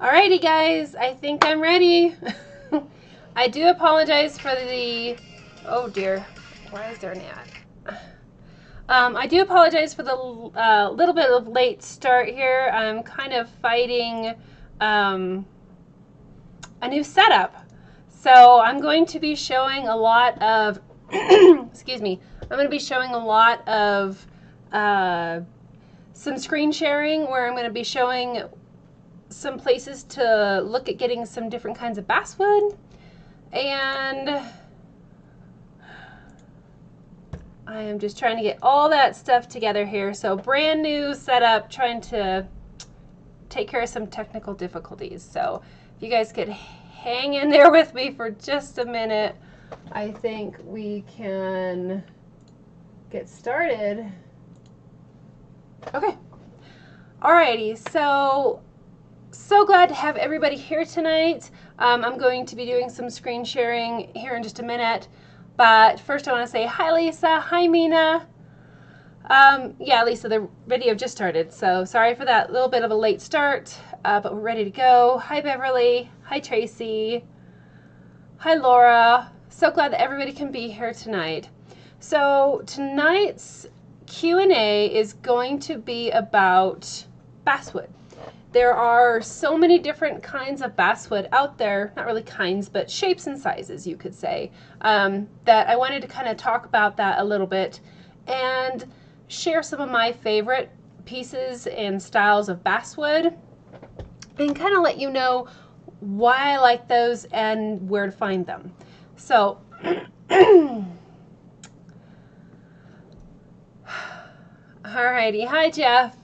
Alrighty guys, I think I'm ready. I do apologize for the, oh dear, why is there an ad? I do apologize for the little bit of late start here. I'm kind of fighting a new setup. So I'm going to be showing a lot of, excuse me, I'm going to be showing a lot of some screen sharing where I'm going to be showing some places to look at getting some different kinds of basswood, and I am just trying to get all that stuff together here. So brand new setup, trying to take care of some technical difficulties. So if you guys could hang in there with me for just a minute, I think we can get started. Okay. Alrighty, so glad to have everybody here tonight. I'm going to be doing some screen sharing here in just a minute, but first I want to say hi Lisa, hi Mina. Yeah, Lisa, the video just started, so sorry for that little bit of a late start, but we're ready to go. Hi Beverly, hi Tracy, hi Laura. So glad that everybody can be here tonight. So tonight's Q&A is going to be about basswood. There are so many different kinds of basswood out there, not really kinds, but shapes and sizes, you could say, that I wanted to kind of talk about that a little bit and share some of my favorite pieces and styles of basswood and kind of let you know why I like those and where to find them. So, alrighty, hi Jeff.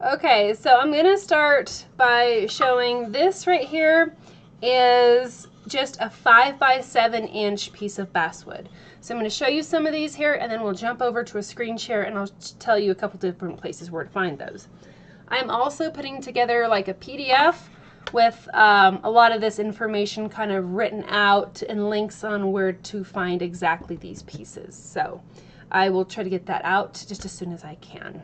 Okay, so I'm going to start by showing this right here is just a 5x7 inch piece of basswood. So I'm going to show you some of these here, and then we'll jump over to a screen share and I'll tell you a couple different places where to find those. I'm also putting together like a PDF with a lot of this information kind of written out and links on where to find exactly these pieces. So I will try to get that out just as soon as I can.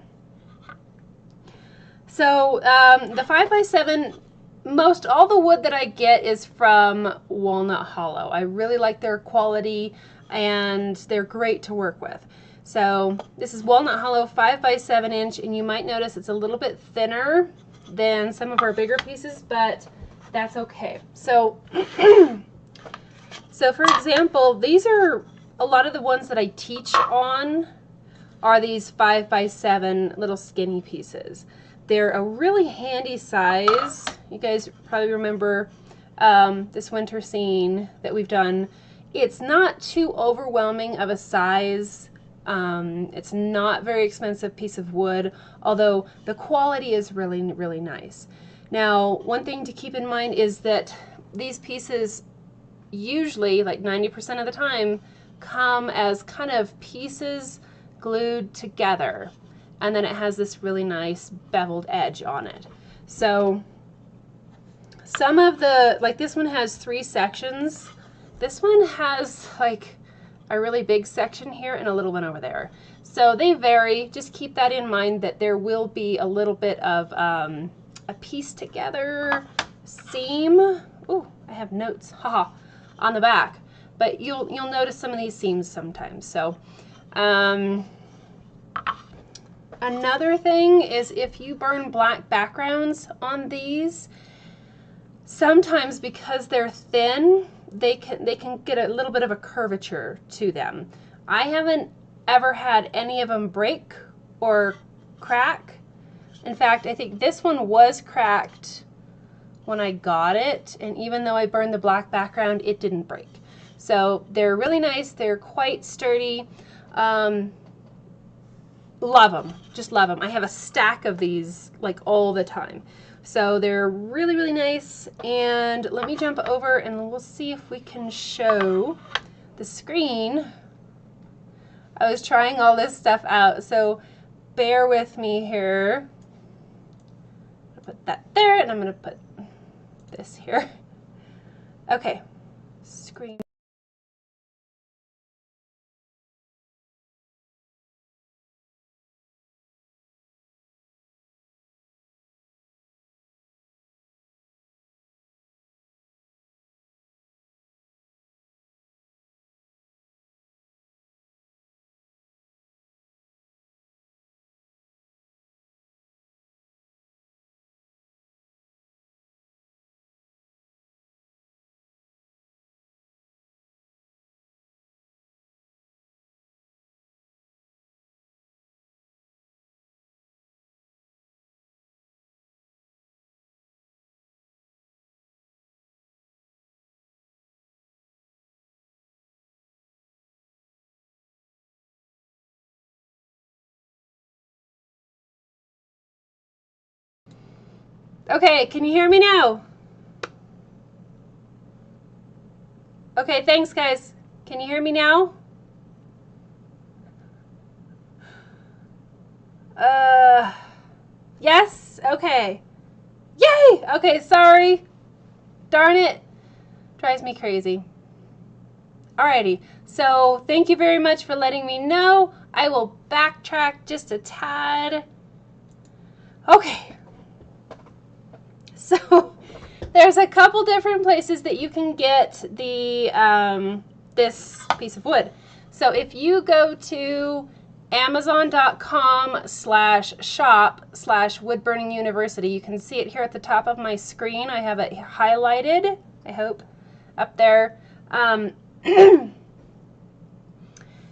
So the 5x7, most all the wood that I get is from Walnut Hollow. I really like their quality and they're great to work with. So this is Walnut Hollow 5x7 inch, and you might notice it's a little bit thinner than some of our bigger pieces, but that's okay. So, so for example, these are a lot of the ones that I teach on are these 5x7 little skinny pieces. They're a really handy size. You guys probably remember this winter scene that we've done. It's not too overwhelming of a size. It's not a very expensive piece of wood, although the quality is really, really nice. Now, one thing to keep in mind is that these pieces usually, like 90% of the time, come as kind of pieces glued together. And then it has this really nice beveled edge on it. So some of the, like this one has 3 sections. This one has like a really big section here and a little one over there. So they vary. Just keep that in mind that there will be a little bit of a piece together seam. Oh, I have notes, haha, on the back. But you'll notice some of these seams sometimes. So another thing is if you burn black backgrounds on these, sometimes because they're thin, they can get a little bit of a curvature to them. I haven't ever had any of them break or crack. In fact, I think this one was cracked when I got it, and even though I burned the black background, it didn't break. So they're really nice. They're quite sturdy. Love them, just love them. I have a stack of these like all the time. So they're really, really nice. And let me jump over and we'll see if we can show the screen. I was trying all this stuff out, so bear with me here. I'll put that there, and I'm gonna put this here. Okay, screen. Okay, can you hear me now? Okay, thanks guys. Can you hear me now? Yes? Okay. Yay! Okay, sorry. Darn it. Drives me crazy. Alrighty, so thank you very much for letting me know. I will backtrack just a tad. Okay. So there's a couple different places that you can get the this piece of wood. So if you go to amazon.com/shop/woodburninguniversity, you can see it here at the top of my screen. I have it highlighted, I hope, up there.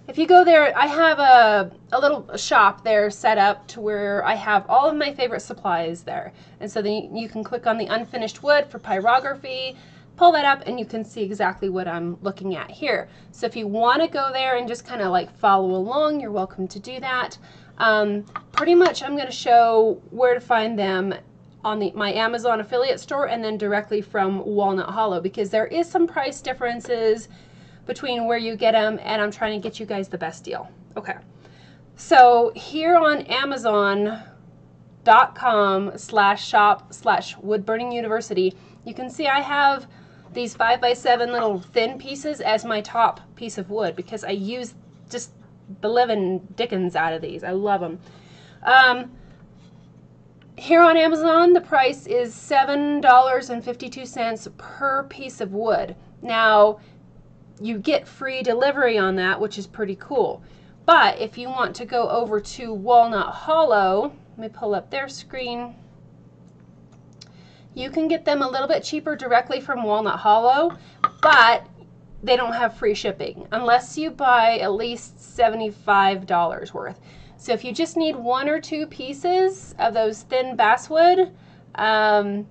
If you go there, I have a little shop there set up to where I have all of my favorite supplies there. And so then you can click on the unfinished wood for pyrography, pull that up, and you can see exactly what I'm looking at here. So if you want to go there and just kind of like follow along, you're welcome to do that. Pretty much I'm going to show where to find them on my Amazon affiliate store and then directly from Walnut Hollow, because there is some price differences between where you get them, and I'm trying to get you guys the best deal. Okay, so here on amazon.com/shop/woodburninguniversity, you can see I have these 5x7 little thin pieces as my top piece of wood because I use just the living dickens out of these. I love them. Here on Amazon, the price is $7.52 per piece of wood. Now, you get free delivery on that, which is pretty cool. But if you want to go over to Walnut Hollow, let me pull up their screen. You can get them a little bit cheaper directly from Walnut Hollow, but they don't have free shipping unless you buy at least $75 worth. So if you just need 1 or 2 pieces of those thin basswood, go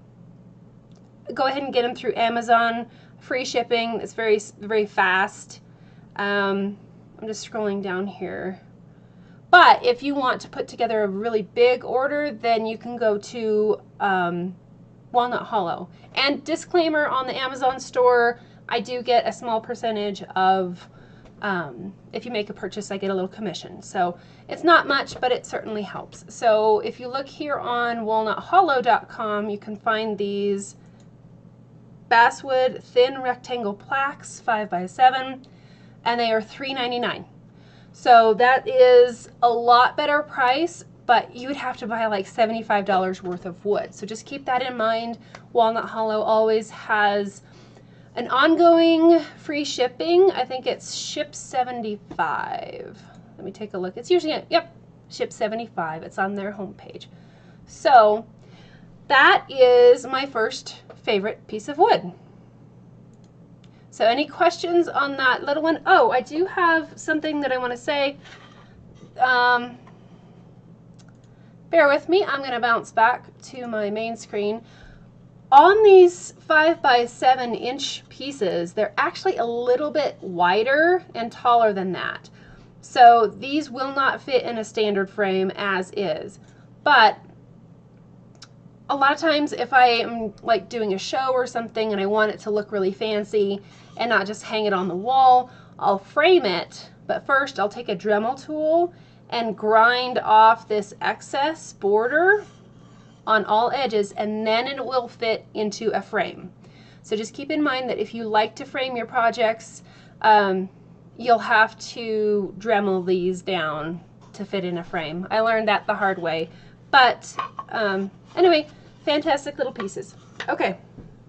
ahead and get them through Amazon. Free shipping. It's very, very fast. I'm just scrolling down here. But if you want to put together a really big order, then you can go to Walnut Hollow. And disclaimer, on the Amazon store, I do get a small percentage of, if you make a purchase, I get a little commission. So it's not much, but it certainly helps. So if you look here on walnuthollow.com, you can find these Basswood thin rectangle plaques, 5x7, and they are $3.99. So that is a lot better price, but you would have to buy like $75 worth of wood. So just keep that in mind. Walnut Hollow always has an ongoing free shipping. I think it's ship 75. Let me take a look. It's usually, yep, ship 75. It's on their homepage. So that is my first favorite piece of wood. So any questions on that little one? Oh, I do have something that I want to say. Bear with me. I'm going to bounce back to my main screen. On these 5x7 inch pieces, they're actually a little bit wider and taller than that. So these will not fit in a standard frame as is. But a lot of times if I am like doing a show or something and I want it to look really fancy and not just hang it on the wall, I'll frame it. But first I'll take a Dremel tool and grind off this excess border on all edges, and then it will fit into a frame. So just keep in mind that if you like to frame your projects, you'll have to Dremel these down to fit in a frame. I learned that the hard way. But anyway, fantastic little pieces. Okay,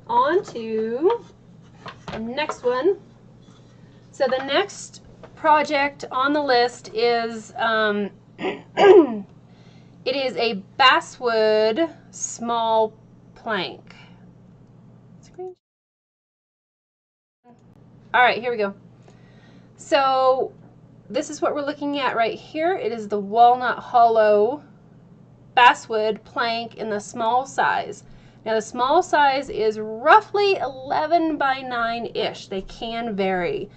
on to the next one. So the next project on the list is it is a basswood small plank. All right, here we go. So this is what we're looking at right here. It is the Walnut Hollow basswood plank in the small size. Now the small size is roughly 11 by 9-ish. They can vary.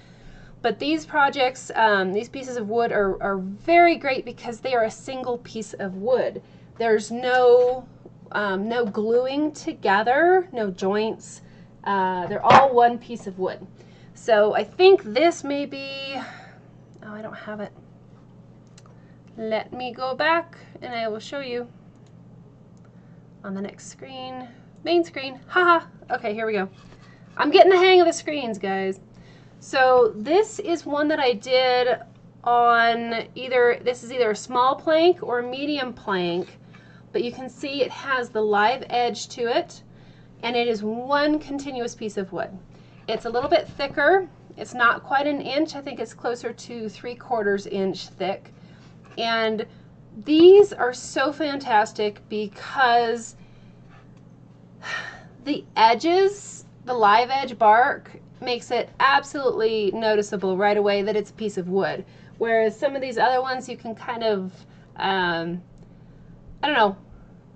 But these projects, these pieces of wood are very great because they are a single piece of wood. There's no no gluing together, no joints. They're all one piece of wood. So I think this may be, oh, I don't have it. Let me go back and I will show you on the next screen. Main screen, haha. Okay, here we go. I'm getting the hang of the screens, guys. So this is one that I did on this is either a small plank or a medium plank, but you can see it has the live edge to it, and it is one continuous piece of wood. It's a little bit thicker. It's not quite an inch. I think it's closer to 3/4 inch thick. And these are so fantastic because the edges, the live edge bark, makes it absolutely noticeable right away that it's a piece of wood. Whereas some of these other ones you can kind of, I don't know,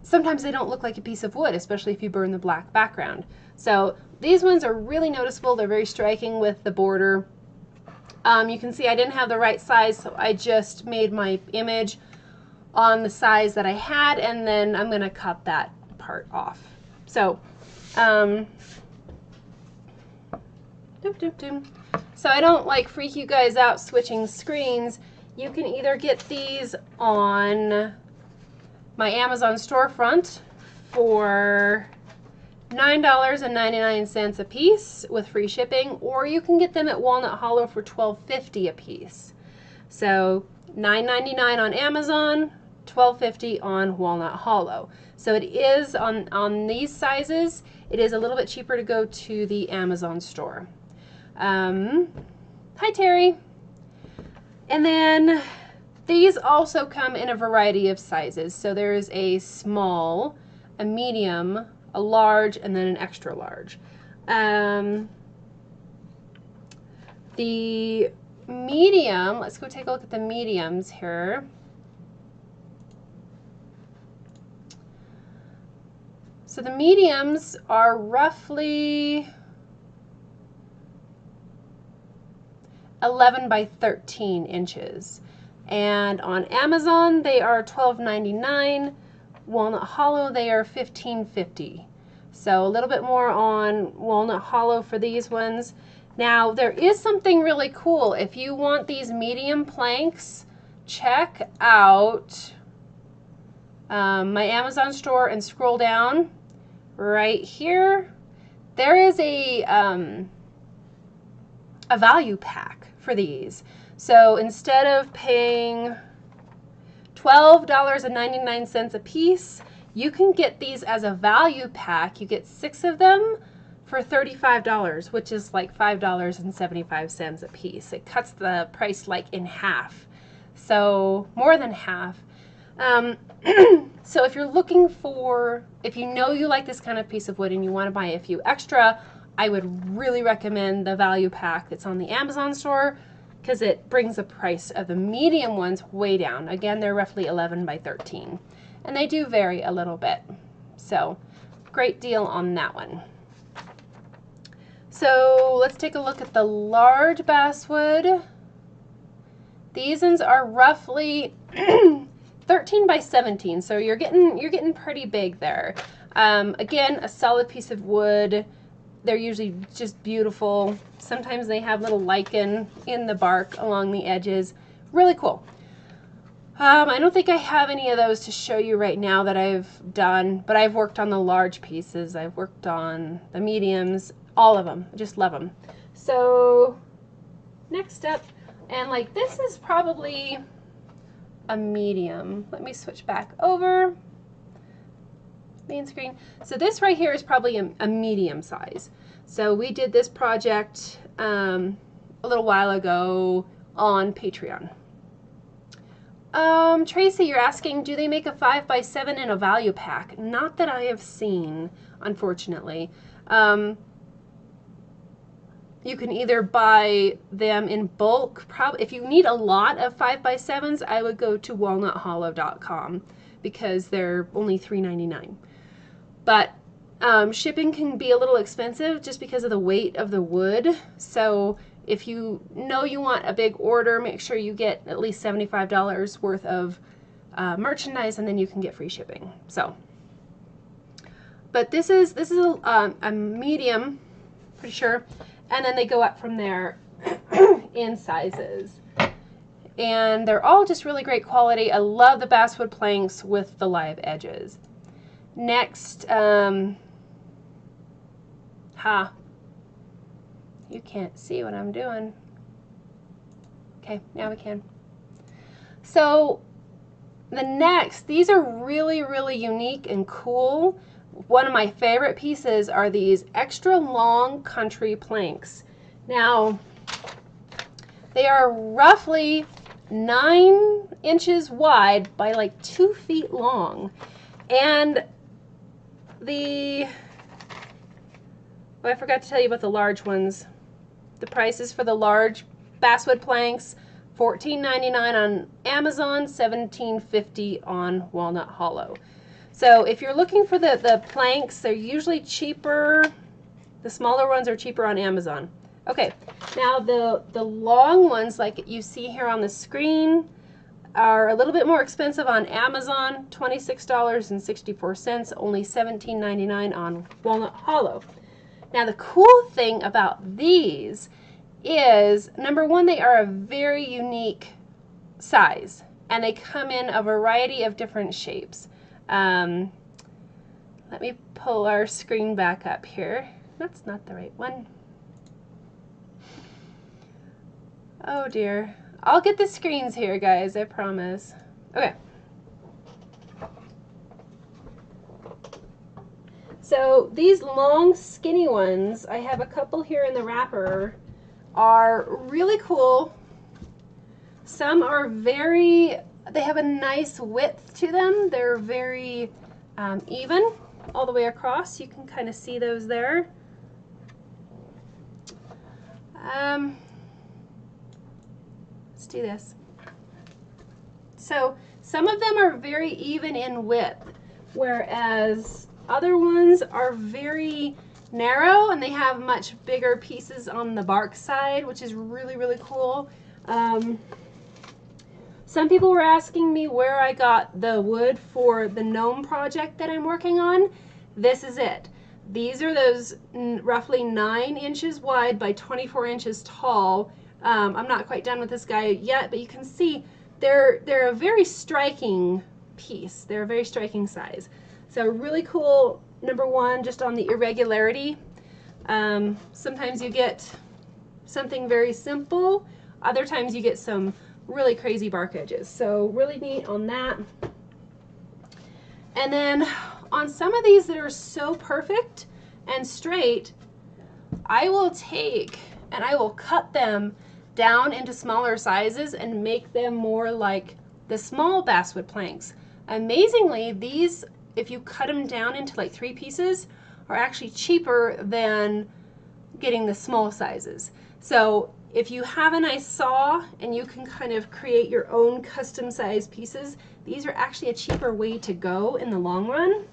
sometimes they don't look like a piece of wood, especially if you burn the black background. So these ones are really noticeable. They're very striking with the border. You can see I didn't have the right size, so I just made my image on the size that I had, and then I'm going to cut that part off. So, so I don't like freak you guys out switching screens. You can either get these on my Amazon storefront for $9.99 a piece with free shipping, or you can get them at Walnut Hollow for $12.50 a piece. So $9.99 on Amazon, $12.50 on Walnut Hollow. So it is on these sizes, it is a little bit cheaper to go to the Amazon store. Hi Terry. And then these also come in a variety of sizes. So there's a small, a medium, a large, and then an extra large. The medium, let's go take a look at the mediums here. So the mediums are roughly 11 by 13 inches. And on Amazon, they are $12.99. Walnut Hollow, they are $15.50. So a little bit more on Walnut Hollow for these ones. Now, there is something really cool. If you want these medium planks, check out my Amazon store and scroll down right here. There is a value pack for these. So instead of paying $12.99 a piece, you can get these as a value pack. You get 6 of them for $35, which is like $5.75 a piece. It cuts the price like in half, so more than half. So if you're looking for, if you know you like this kind of piece of wood and you want to buy a few extra, I would really recommend the value pack that's on the Amazon store, because it brings the price of the medium ones way down. Again, they're roughly 11 by 13, and they do vary a little bit. So great deal on that one. So let's take a look at the large basswood. These ones are roughly 13 by 17, so you're getting pretty big there. Again, a solid piece of wood. They're usually just beautiful. Sometimes they have little lichen in the bark along the edges. Really cool. I don't think I have any of those to show you right now that I've done, but I've worked on the large pieces. I've worked on the mediums, all of them. I just love them. So next up, and like this is probably a medium. Let me switch back over. Main screen. So this right here is probably a medium size. So we did this project a little while ago on Patreon. Tracy, you're asking, do they make a 5 by 7 in a value pack? Not that I have seen, unfortunately. You can either buy them in bulk. Probably, if you need a lot of 5 by 7s, I would go to walnuthollow.com because they're only $3.99. But shipping can be a little expensive just because of the weight of the wood. So if you know you want a big order, make sure you get at least $75 worth of merchandise, and then you can get free shipping. So But this is a medium, pretty sure, and then they go up from there in sizes. And they're all just really great quality. I love the basswood planks with the live edges. Next, you can't see what I'm doing. Okay, now we can. So the next, these are really, really unique and cool. One of my favorite pieces are these extra long country planks. Now, they are roughly 9 inches wide by like 2 feet long. And I forgot to tell you about the large ones. The prices for the large basswood planks, $14.99 on Amazon, $17.50 on Walnut Hollow. So if you're looking for the planks, they're usually cheaper. The smaller ones are cheaper on Amazon. Okay, now the long ones like you see here on the screen are a little bit more expensive on Amazon, $26.64, only $17.99 on Walnut Hollow. Now the cool thing about these is, number one, they are a very unique size, and they come in a variety of different shapes. Let me pull our screen back up here. That's not the right one. Oh dear. I'll get the screens here, guys, I promise. Okay. So these long, skinny ones, I have a couple here in the wrapper, are really cool. Some are they have a nice width to them. They're very even all the way across. You can kind of see those there. Let's do this. So some of them are very even in width, whereas other ones are very narrow and they have much bigger pieces on the bark side, which is really, really cool. Some people were asking me where I got the wood for the gnome project that I'm working on. This is it. These are those roughly 9 inches wide by 24 inches tall. I'm not quite done with this guy yet, but you can see they're a very striking piece. They're a very striking size. So really cool, number one, just on the irregularity. Sometimes you get something very simple. Other times you get some really crazy bark edges. So really neat on that. And then on some of these that are so perfect and straight, I will take and I will cut them down into smaller sizes and make them more like the small basswood planks. Amazingly, these, if you cut them down into like 3 pieces, are actually cheaper than getting the small sizes. So if you have a nice saw and you can kind of create your own custom sized pieces, these are actually a cheaper way to go in the long run,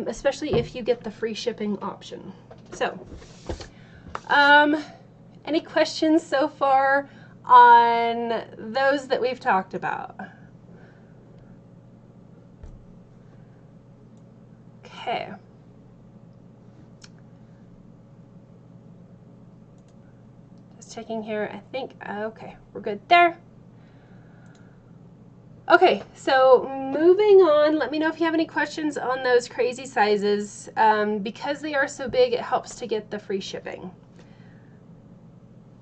especially if you get the free shipping option. So, any questions so far on those that we've talked about? Okay. Just checking here. I think, okay, we're good there. Okay, so moving on, let me know if you have any questions on those crazy sizes. Because they are so big, it helps to get the free shipping.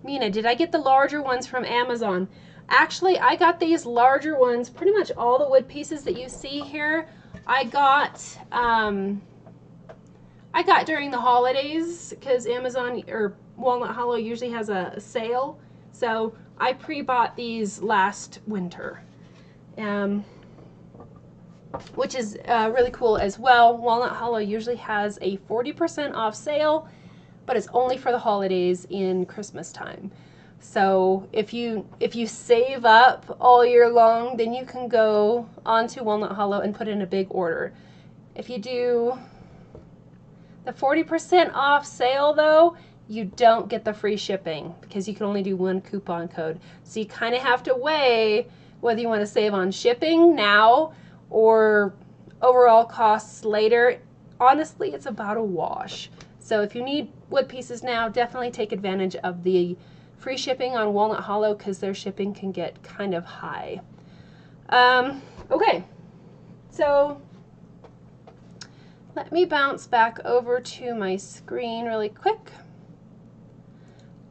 Mina, did I get the larger ones from Amazon? Actually, I got these larger ones, pretty much all the wood pieces that you see here, I got during the holidays, because Amazon or Walnut Hollow usually has a sale. So I pre-bought these last winter, which is really cool as well. Walnut Hollow usually has a 40% off sale, but it's only for the holidays in Christmas time. So if you save up all year long, then you can go onto Walnut Hollow and put in a big order. If you do the 40% off sale though, you don't get the free shipping because you can only do 1 coupon code. So you kind of have to weigh whether you want to save on shipping now or overall costs later. honestly, it's about a wash. So if you need wood pieces now, definitely take advantage of the free shipping on Walnut Hollow because their shipping can get kind of high. Okay, so let me bounce back over to my screen really quick.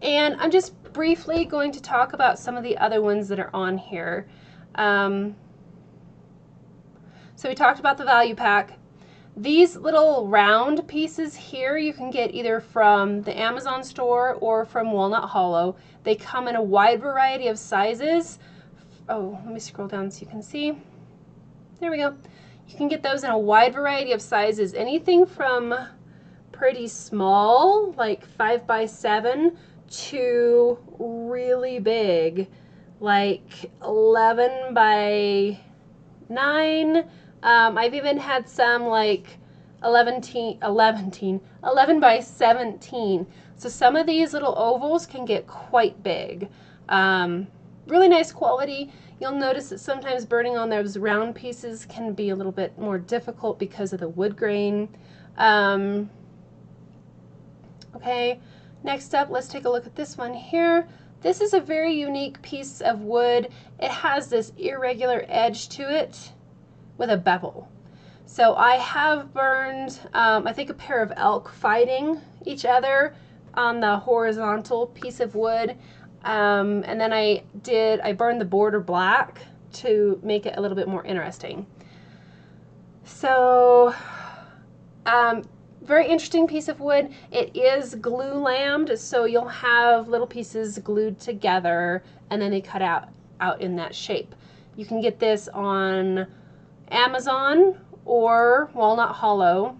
And I'm just briefly going to talk about some of the other ones that are on here. So we talked about the value pack. These little round pieces here you can get either from the Amazon store or from Walnut Hollow. They come in a wide variety of sizes. Oh, let me scroll down so you can see. There we go. You can get those in a wide variety of sizes. Anything from pretty small, like 5 by 7, to really big, like 11 by 9. I've even had some like 11 by 17. So some of these little ovals can get quite big. Really nice quality. You'll notice that sometimes burning on those round pieces can be a little bit more difficult because of the wood grain. Okay, next up, let's take a look at this one here. This is a very unique piece of wood. It has this irregular edge to it with a bevel. So I have burned, I think, a pair of elk fighting each other on the horizontal piece of wood. And then I burned the border black to make it a little bit more interesting. So, very interesting piece of wood. It is glue lammed, so you'll have little pieces glued together and then they cut out in that shape. You can get this on Amazon or Walnut Hollow.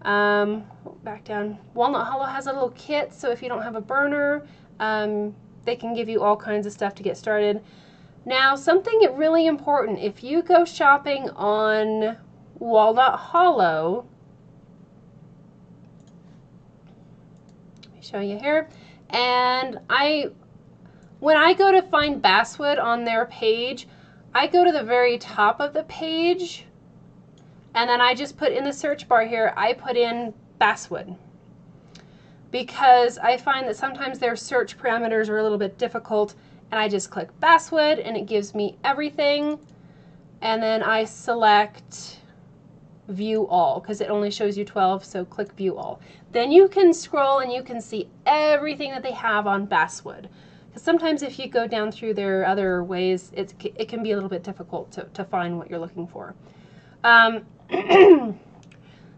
Back down. Walnut Hollow has a little kit, so if you don't have a burner, they can give you all kinds of stuff to get started. Now, something really important, if you go shopping on Walnut Hollow, let me show you here, and when I go to find basswood on their page, I go to the very top of the page, and then I just put in the search bar here, I put in basswood. Because I find that sometimes their search parameters are a little bit difficult, and I just click basswood and it gives me everything, and then I select view all because it only shows you 12, so click view all. Then you can scroll and you can see everything that they have on basswood, because sometimes if you go down through their other ways, it can be a little bit difficult to find what you're looking for.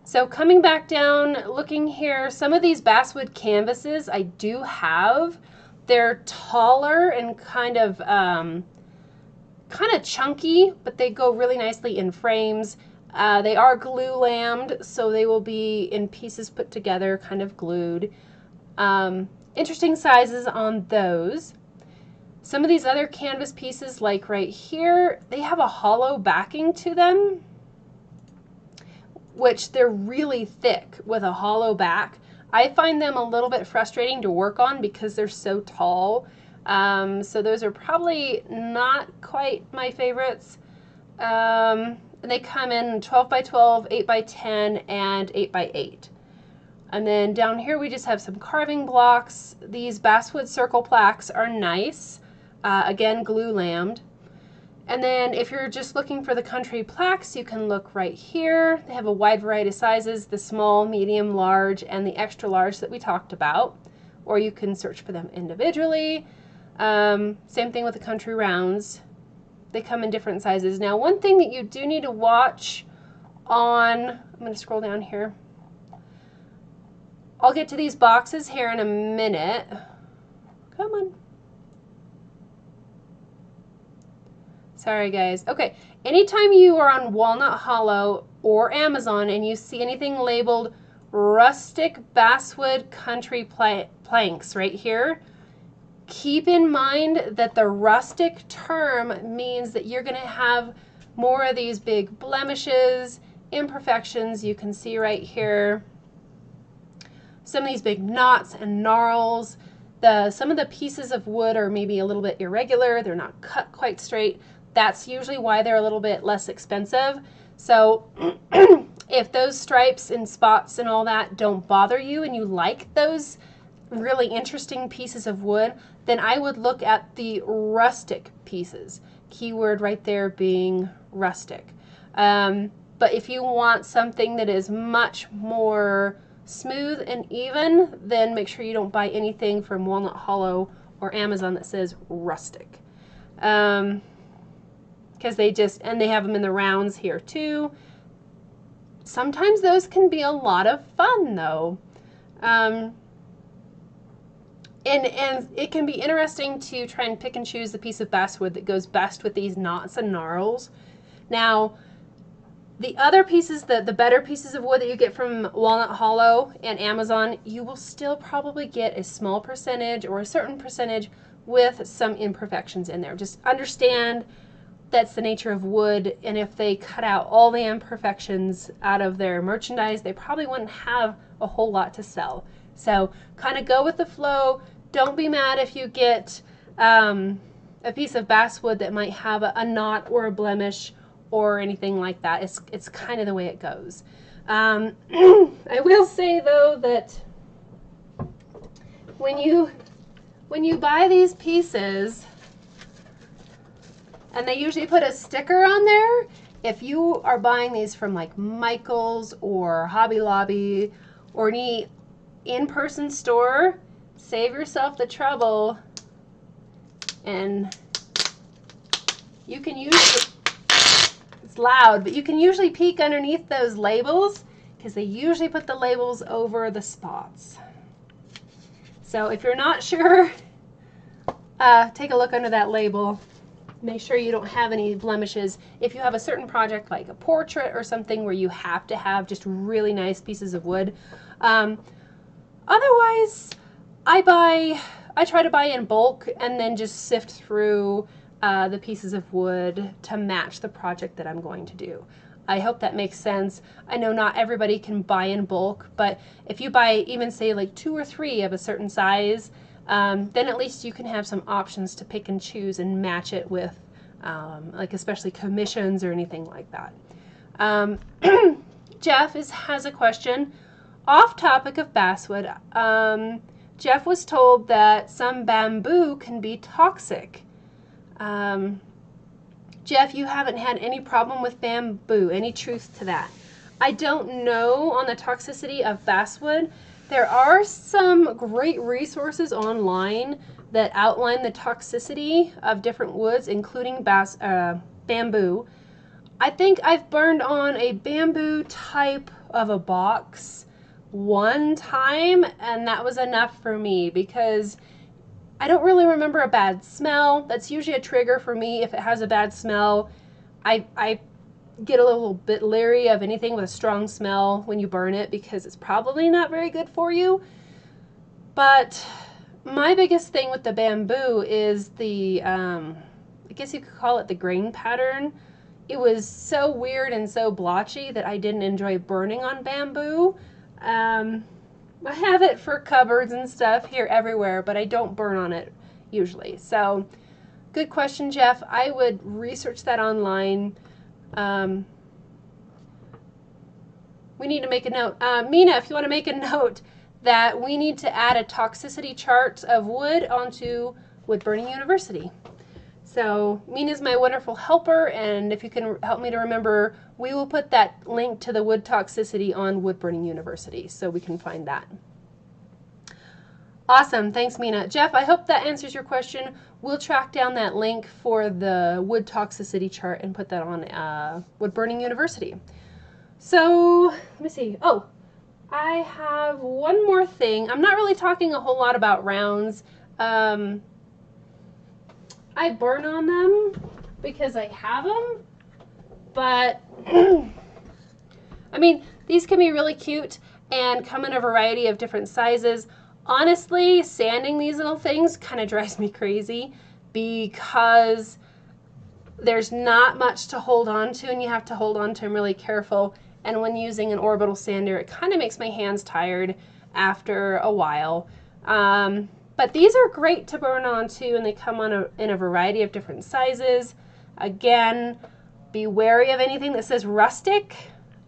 So coming back down, looking here, some of these basswood canvases I do have. They're taller and kind of chunky, but they go really nicely in frames. They are glue lammed, so they will be in pieces put together, kind of glued. Interesting sizes on those. Some of these other canvas pieces, like right here, they have a hollow backing to them, which they're really thick with a hollow back. I find them a little bit frustrating to work on because they're so tall. So those are probably not quite my favorites. And they come in 12 by 12, 8 by 10, and 8 by 8. And then down here we just have some carving blocks. These basswood circle plaques are nice. Again, glue lammed. And then if you're just looking for the country plaques, you can look right here. They have a wide variety of sizes, the small, medium, large, and the extra large that we talked about. Or you can search for them individually. Same thing with the country rounds. They come in different sizes. Now, one thing that you do need to watch on, I'm going to scroll down here. I'll get to these boxes here in a minute. Come on. Sorry guys. Okay, anytime you are on Walnut Hollow or Amazon and you see anything labeled rustic basswood country planks right here, keep in mind that the rustic term means that you're going to have more of these big blemishes, imperfections. You can see right here some of these big knots and gnarls. Some of the pieces of wood are maybe a little bit irregular. They're not cut quite straight. That's usually why they're a little bit less expensive. So If those stripes and spots and all that don't bother you and you like those really interesting pieces of wood, then I would look at the rustic pieces. Keyword right there being rustic. But if you want something that is much more smooth and even, then make sure you don't buy anything from Walnut Hollow or Amazon that says rustic. Because they just, and they have them in the rounds here too. Sometimes those can be a lot of fun though. And it can be interesting to try and pick and choose the piece of basswood that goes best with these knots and gnarls. Now, the other pieces, the better pieces of wood that you get from Walnut Hollow and Amazon, you will still probably get a small percentage or a certain percentage with some imperfections in there. Just understand that's the nature of wood, and if they cut out all the imperfections out of their merchandise, they probably wouldn't have a whole lot to sell. So kind of go with the flow. Don't be mad if you get a piece of basswood that might have a knot or a blemish or anything like that. It's kind of the way it goes. I will say though that when you buy these pieces, and they usually put a sticker on there, if you are buying these from like Michael's or Hobby Lobby or any in-person store, save yourself the trouble, and you can usually, it's loud, but you can usually peek underneath those labels because they usually put the labels over the spots. So if you're not sure, take a look under that label. Make sure you don't have any blemishes. If you have a certain project like a portrait or something where you have to have just really nice pieces of wood. Otherwise, I try to buy in bulk and then just sift through the pieces of wood to match the project that I'm going to do. I hope that makes sense. I know not everybody can buy in bulk, but if you buy even say like 2 or 3 of a certain size, then at least you can have some options to pick and choose and match it with, like especially commissions or anything like that. Jeff has a question. Off topic of basswood, Jeff was told that some bamboo can be toxic. Jeff, you haven't had any problem with bamboo. Any truth to that? I don't know on the toxicity of basswood. There are some great resources online that outline the toxicity of different woods, including bamboo. I think I've burned on a bamboo type of a box one time, and that was enough for me because I don't really remember a bad smell. That's usually a trigger for me. If it has a bad smell, I get a little bit leery of anything with a strong smell when you burn it because it's probably not very good for you. But my biggest thing with the bamboo is the, I guess you could call it the grain pattern. It was so weird and so blotchy that I didn't enjoy burning on bamboo. I have it for cupboards and stuff here everywhere, but I don't burn on it usually. So good question, Jeff. I would research that online. We need to make a note. Mina, if you want to make a note that we need to add a toxicity chart of wood onto Wood Burning University. So Mina's my wonderful helper, and if you can help me to remember, we will put that link to the wood toxicity on Wood Burning University so we can find that. Awesome, thanks Mina. Jeff, I hope that answers your question. We'll track down that link for the wood toxicity chart and put that on Wood Burning University. So, let me see. Oh, I have one more thing. I'm not really talking a whole lot about rounds. I burn on them because I have them, but I mean, these can be really cute and come in a variety of different sizes. Honestly, sanding these little things kind of drives me crazy because there's not much to hold on to and you have to hold on to them really careful. And when using an orbital sander, it kind of makes my hands tired after a while. But these are great to burn on too, and they come on in a variety of different sizes. Again, be wary of anything that says rustic.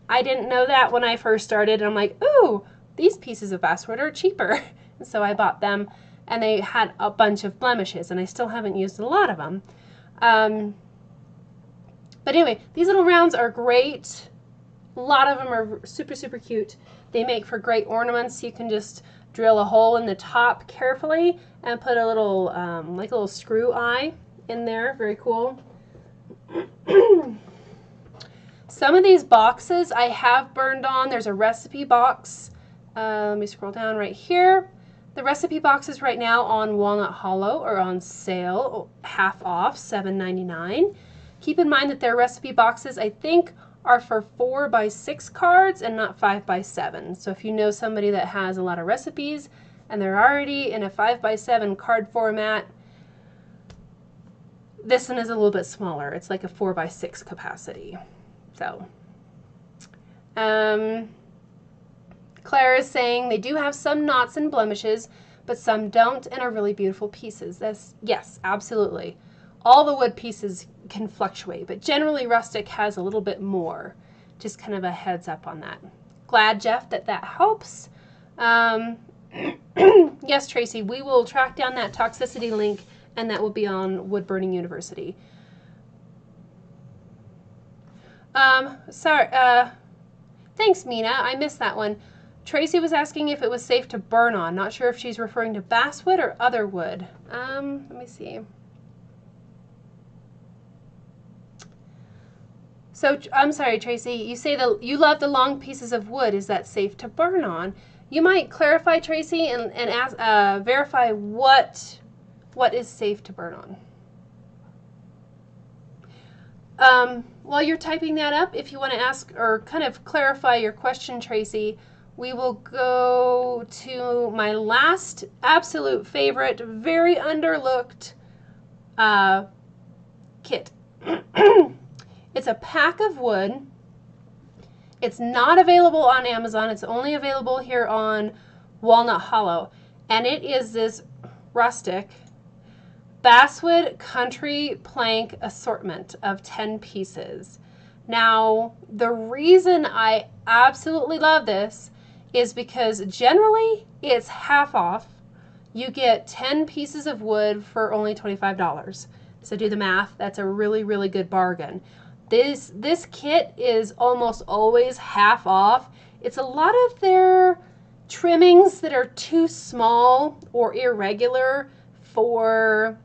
I didn't know that when I first started. And I'm like, ooh, these pieces of basswood are cheaper. And so I bought them, and they had a bunch of blemishes, and I still haven't used a lot of them. But anyway, these little rounds are great. A lot of them are super, super cute. They make for great ornaments. You can just drill a hole in the top carefully and put a little, like a little screw eye in there. Very cool. Some of these boxes I have burned on. There's a recipe box. Let me scroll down right here. The recipe boxes right now on Walnut Hollow are on sale, half off, $7.99. Keep in mind that their recipe boxes, I think, are for 4x6 cards and not 5x7. So if you know somebody that has a lot of recipes and they're already in a 5x7 card format, this one is a little bit smaller. It's like a 4x6 capacity. So, Claire is saying they do have some knots and blemishes, but some don't and are really beautiful pieces. Yes, absolutely. All the wood pieces can fluctuate, but generally rustic has a little bit more. Just kind of a heads up on that. Glad, Jeff, that helps. Yes, Tracy, we will track down that toxicity link, and that will be on Wood Burning University. Sorry, thanks, Mina. I missed that one. Tracy was asking if it was safe to burn on. Not sure if she's referring to basswood or other wood. Let me see. So, I'm sorry, Tracy, you say that you love the long pieces of wood. Is that safe to burn on? You might clarify, Tracy, and ask, verify what is safe to burn on. While you're typing that up, if you want to ask or kind of clarify your question, Tracy, we will go to my last absolute favorite, very underlooked kit. It's a pack of wood. It's not available on Amazon. It's only available here on Walnut Hollow. And it is this rustic Basswood Country Plank assortment of 10 pieces. Now, the reason I absolutely love this is because generally it's half off. You get 10 pieces of wood for only $25. So do the math. That's a really, really good bargain. This kit is almost always half off. It's a lot of their trimmings that are too small or irregular for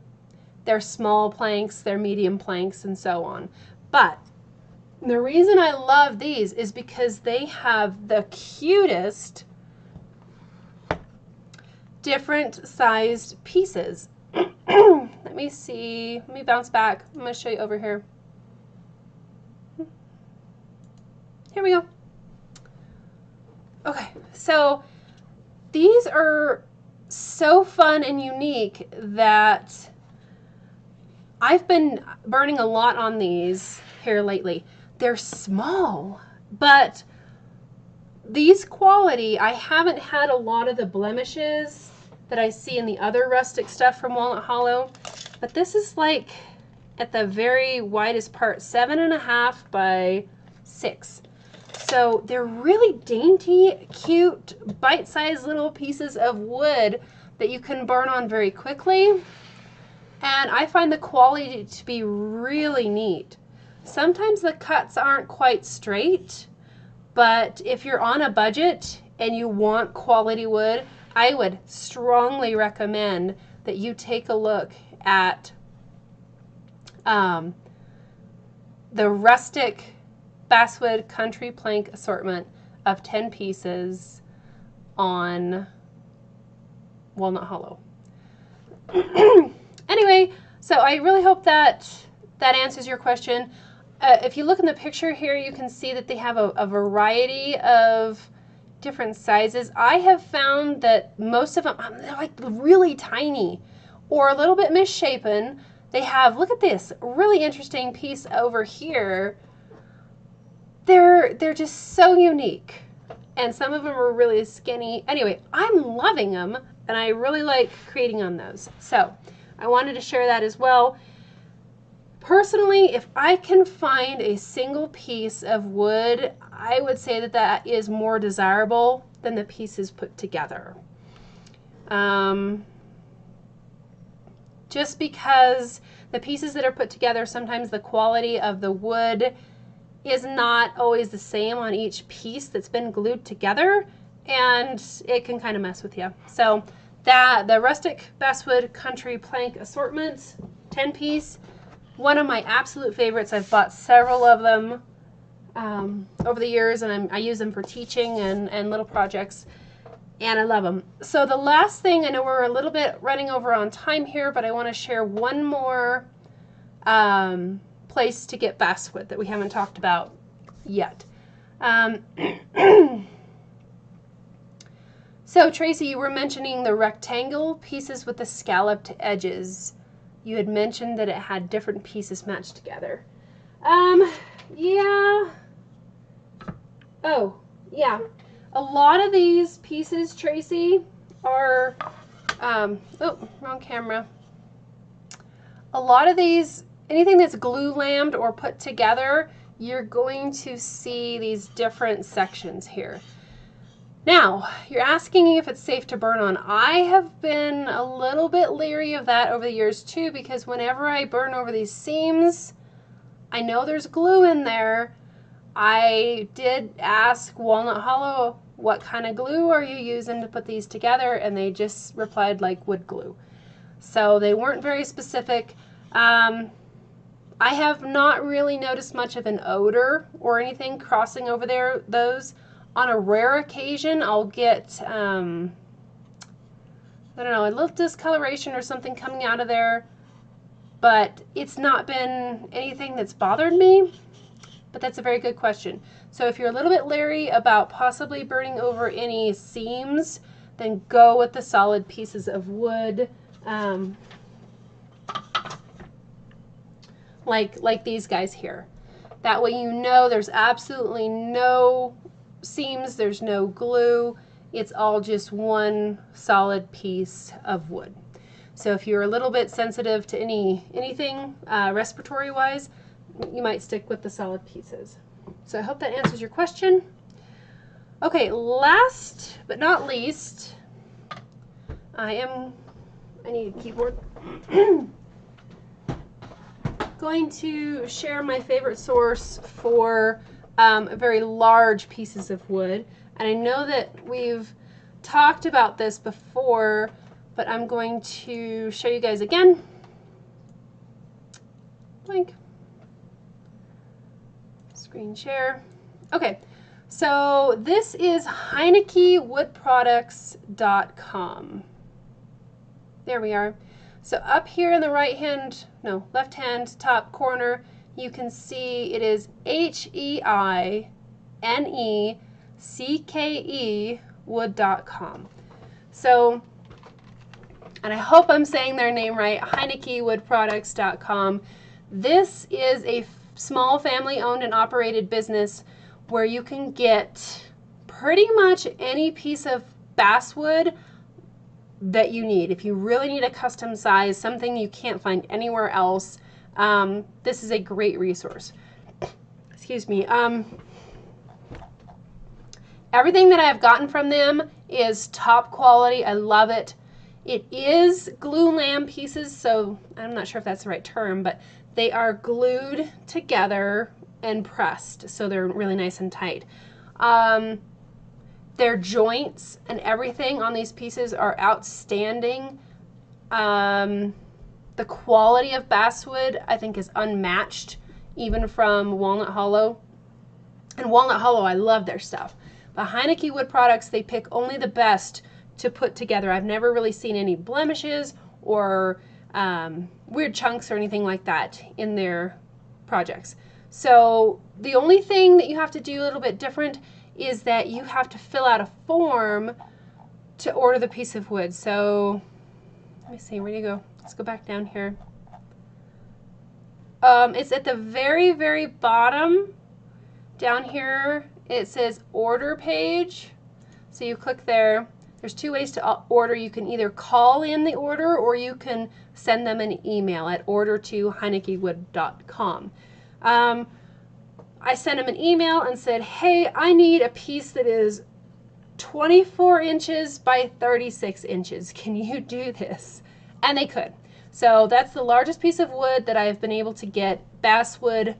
their small planks, their medium planks, and so on. But the reason I love these is because they have the cutest different sized pieces. Let me see. Let me bounce back. I'm going to show you over here. Here we go. Okay, so these are so fun and unique that I've been burning a lot on these here lately. They're small, but these quality, I haven't had a lot of the blemishes that I see in the other rustic stuff from Walnut Hollow, but this is like at the very widest part, 7.5 by 6. So they're really dainty, cute, bite-sized little pieces of wood that you can burn on very quickly. And I find the quality to be really neat. Sometimes the cuts aren't quite straight, but if you're on a budget and you want quality wood, I would strongly recommend that you take a look at the rustic Basswood Country Plank assortment of 10 pieces on Walnut Hollow. Anyway, so I really hope that answers your question. If you look in the picture here, you can see that they have a variety of different sizes. I have found that most of them, they're like really tiny or a little bit misshapen. They have, look at this, really interesting piece over here. They're just so unique. And some of them are really skinny. Anyway, I'm loving them, and I really like creating on those. So I wanted to share that as well. Personally, if I can find a single piece of wood, I would say that that is more desirable than the pieces put together. Just because the pieces that are put together, sometimes the quality of the wood is not always the same on each piece that's been glued together, and it can kind of mess with you. So the rustic basswood country plank assortment, 10-piece, one of my absolute favorites. I've bought several of them over the years, and I use them for teaching and little projects, and I love them. So the last thing, I know we're a little bit running over on time here, but I want to share one more place to get basswood that we haven't talked about yet. So Tracy, you were mentioning the rectangle pieces with the scalloped edges. You had mentioned that it had different pieces matched together. Yeah. Oh, yeah. A lot of these pieces, Tracy, are, oh, wrong camera. A lot of these, anything that's glue lammed or put together, you're going to see these different sections here. Now, you're asking if it's safe to burn on. I have been a little bit leery of that over the years too, because whenever I burn over these seams, I know there's glue in there. I did ask Walnut Hollow, what kind of glue are you using to put these together? And they just replied like wood glue. So they weren't very specific. I have not really noticed much of an odor or anything crossing over there, those. On a rare occasion, I'll get, I don't know, a little discoloration or something coming out of there, but it's not been anything that's bothered me. But that's a very good question. So if you're a little bit leery about possibly burning over any seams, then go with the solid pieces of wood, like these guys here. That way you know there's absolutely no seams, there's no glue, it's all just one solid piece of wood. So if you're a little bit sensitive to anything respiratory wise, you might stick with the solid pieces. So I hope that answers your question. Okay, last but not least, I need a keyboard. Going to share my favorite source for very large pieces of wood. And I know that we've talked about this before, but I'm going to show you guys again. Blank. Screen share. Okay, so this is HeinekeWoodProducts.com. There we are. So up here in the left-hand top corner, you can see it is HeinekeWood.com. So, and I hope I'm saying their name right, HeinekeWoodProducts.com. This is a small family-owned and operated business where you can get pretty much any piece of basswood that you need. If you really need a custom size, something you can't find anywhere else, this is a great resource. Excuse me. Everything that I've gotten from them is top quality. I love it. It is glue lamb pieces, so I'm not sure if that's the right term, but they are glued together and pressed, so they're really nice and tight. Their joints and everything on these pieces are outstanding. The quality of basswood, I think, is unmatched, even from Walnut Hollow. And Walnut Hollow, I love their stuff. But Heineke Wood Products, they pick only the best to put together. I've never really seen any blemishes or weird chunks or anything like that in their projects. So the only thing that you have to do a little bit different is that you have to fill out a form to order the piece of wood. So let me see, where do you go? Let's go back down here. It's at the very, very bottom down here. It says order page. So you click there. There's two ways to order. You can either call in the order or you can send them an email at order@heinekewood.com. I sent them an email and said, hey, I need a piece that is 24 inches by 36 inches. Can you do this? And they could. So that's the largest piece of wood that I've been able to get. Basswood,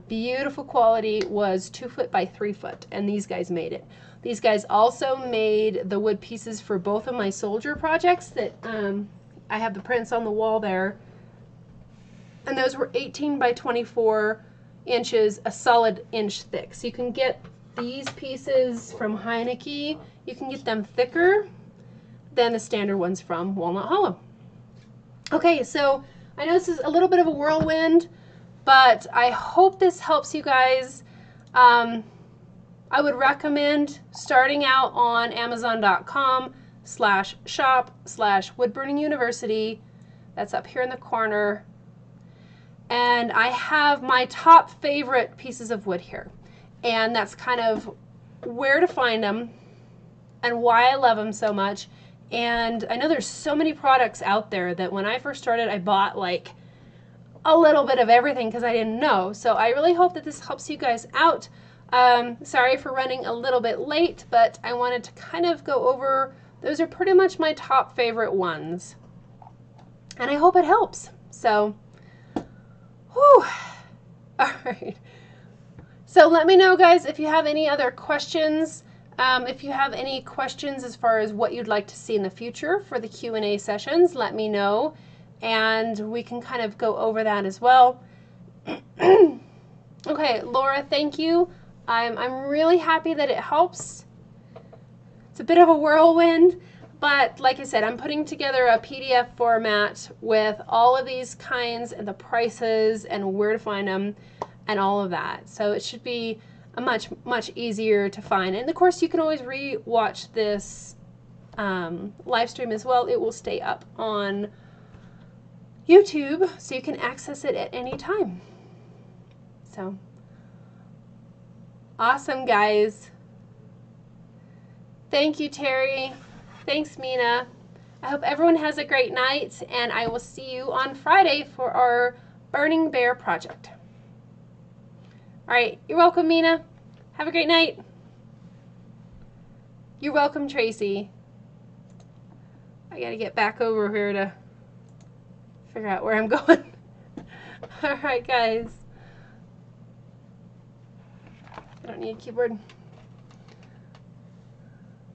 beautiful quality, was 2 foot by 3 foot, and these guys made it. These guys also made the wood pieces for both of my soldier projects that I have the prints on the wall there. And those were 18 by 24 inches, a solid inch thick. So you can get these pieces from Heineke. You can get them thicker than the standard ones from Walnut Hollow. Okay, so I know this is a little bit of a whirlwind, but I hope this helps you guys. I would recommend starting out on Amazon.com/shop/woodburninguniversity. That's up here in the corner. And I have my top favorite pieces of wood here. And that's kind of where to find them and why I love them so much. And I know there's so many products out there that when I first started, I bought like a little bit of everything because I didn't know. So I really hope that this helps you guys out. Sorry for running a little bit late, but I wanted to kind of go over, those are pretty much my top favorite ones. And I hope it helps. So, whew. All right. So let me know, guys, if you have any other questions. If you have any questions as far as what you'd like to see in the future for the Q&A sessions, let me know, and we can kind of go over that as well. Okay, Laura, thank you. I'm really happy that it helps. It's a bit of a whirlwind, but like I said, I'm putting together a PDF format with all of these kinds and the prices and where to find them and all of that. So it should be a much easier to find. And of course, you can always re-watch this live stream as well. It will stay up on YouTube, so you can access it at any time. So, awesome, guys. Thank you, Terry. Thanks, Mina. I hope everyone has a great night, and I will see you on Friday for our Burning Bear project. All right, you're welcome, Mina. Have a great night. You're welcome, Tracy. I gotta get back over here to figure out where I'm going. All right, guys. I don't need a keyboard.